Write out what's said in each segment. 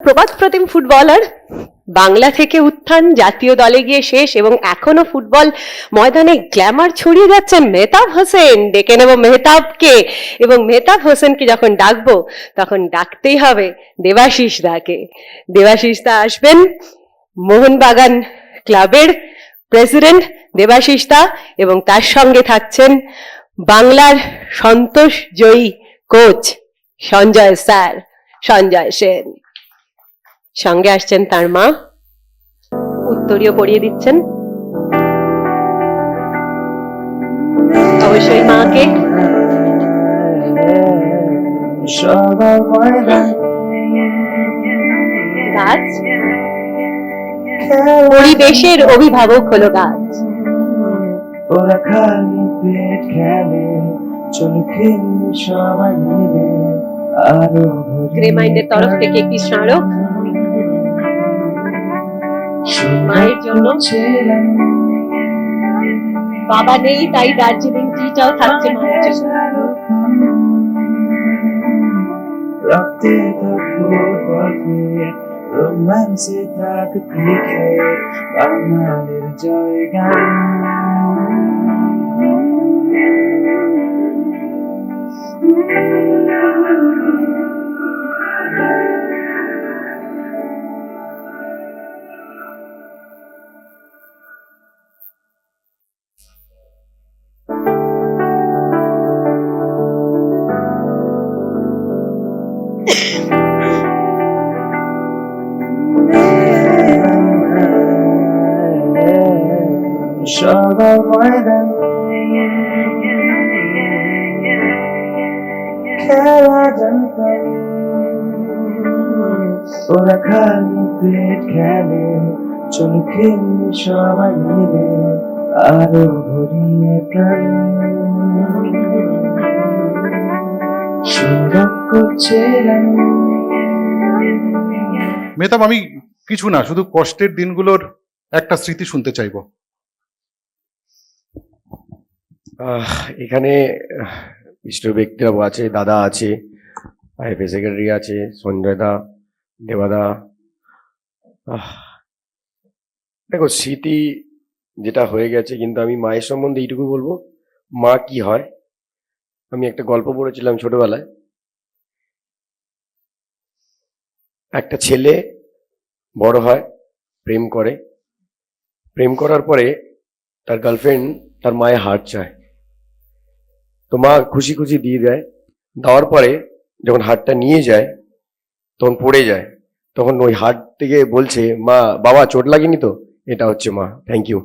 প্রবাদ প্রতিম ফুটবলার, বাংলা থেকে উত্থান, জাতীয় দলে গিয়ে শেষ, এবং এখনো ফুটবল ময়দানে গ্ল্যামার ছড়িয়ে যাচ্ছেন মেহতাব হোসেন। ডেকে নেব মেহতাবকে, এবং মেহতাব হোসেনকে যখন ডাকবো তখন ডাকতেই হবে দেবাশিস দাকে। দেবাশিস দা আসবেন, মোহনবাগান ক্লাবের প্রেসিডেন্ট দেবাশিস দা, এবং তার সঙ্গে থাকছেন বাংলার সন্তোষ জয়ী কোচ সঞ্জয় স্যার, সঞ্জয় সেন। সঙ্গে আসছেন তার মা, উত্তরীয় পরিয়ে দিচ্ছেন অবশ্যই মাকে। গাছ পরিবেশের অভিভাবক হলো গাছ। ওরা খালি পেট খেলে, চোখে সবাই মিলে আরো গ্রে মাইন্ডের তরফ থেকে একটি স্মারক মায়ের জন্য। বাবা নেই, তাই দার্জিলিং টিটাও থাকছে মায়ের জন্য। রক্তে ফুটবল ফিট, রোম্যান্সে থাক ক্রিকেট, বাঙালির জয়গান। সবার ময়দান খেলা জানতাম, ওরা খালি পেট খেলে, চোখে সবাই মিলে আরো ভরিয়ে প্রাণ। সুরক করছে মেহতাব, আমি কিছু না, শুধু কষ্টের দিনগুলোর একটা স্মৃতি শুনতে চাইবো। এখানে বিশিষ্ট ব্যক্তিরা আছে, দাদা আছে, আইএফএ সেক্রেটারি আছে, সঞ্জয় দা, দেবাদা। দেখো, স্মৃতি যেটা হয়ে গেছে, কিন্তু আমি মায়ের সম্বন্ধে এইটুকু বলবো, মা কি হয়। আমি একটা গল্প পড়েছিলাম ছোটবেলায়। একটা ছেলে বড় হয়, প্রেম করে, প্রেম করার পরে তার গার্লফ্রেন্ড তার মায়ের হার্ট চায়, তো মা খুশি খুশি দিয়ে দেয়। দেওয়ার পরে যখন হার্টটা নিয়ে যায় তখন পড়ে যায়, তখন ওই হার্ট থেকে বলছে, মা বাবা চোট লাগেনি তো? এটা হচ্ছে মা। Thank you.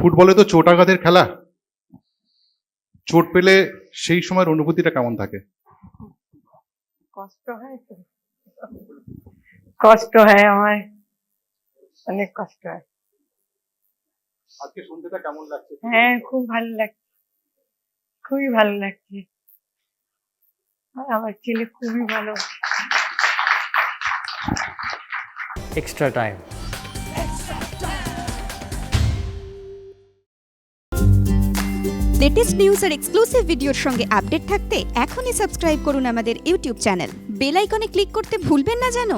ফুটবলে তো চোট আঘাতের খেলা, চোট পেলে সেই সময়ের অনুভূতিটা কেমন থাকে? কষ্ট হয় তো, কষ্ট হয়, আমার অনেক কষ্ট হয়। আজকে সন্ধ্যাটা কেমন লাগছে? হ্যাঁ, খুব ভালো লাগছে, খুবই ভালো লাগছে। আর আমার ছেলে খুবই ভালো। extra time. লেটেস্ট নিউজ আর এক্সক্লুসিভ ভিডিওর সঙ্গে আপডেট থাকতে এখনই সাবস্ক্রাইব করুন আমাদের ইউটিউব চ্যানেল। বেল আইকনে ক্লিক করতে ভুলবেন না যেন।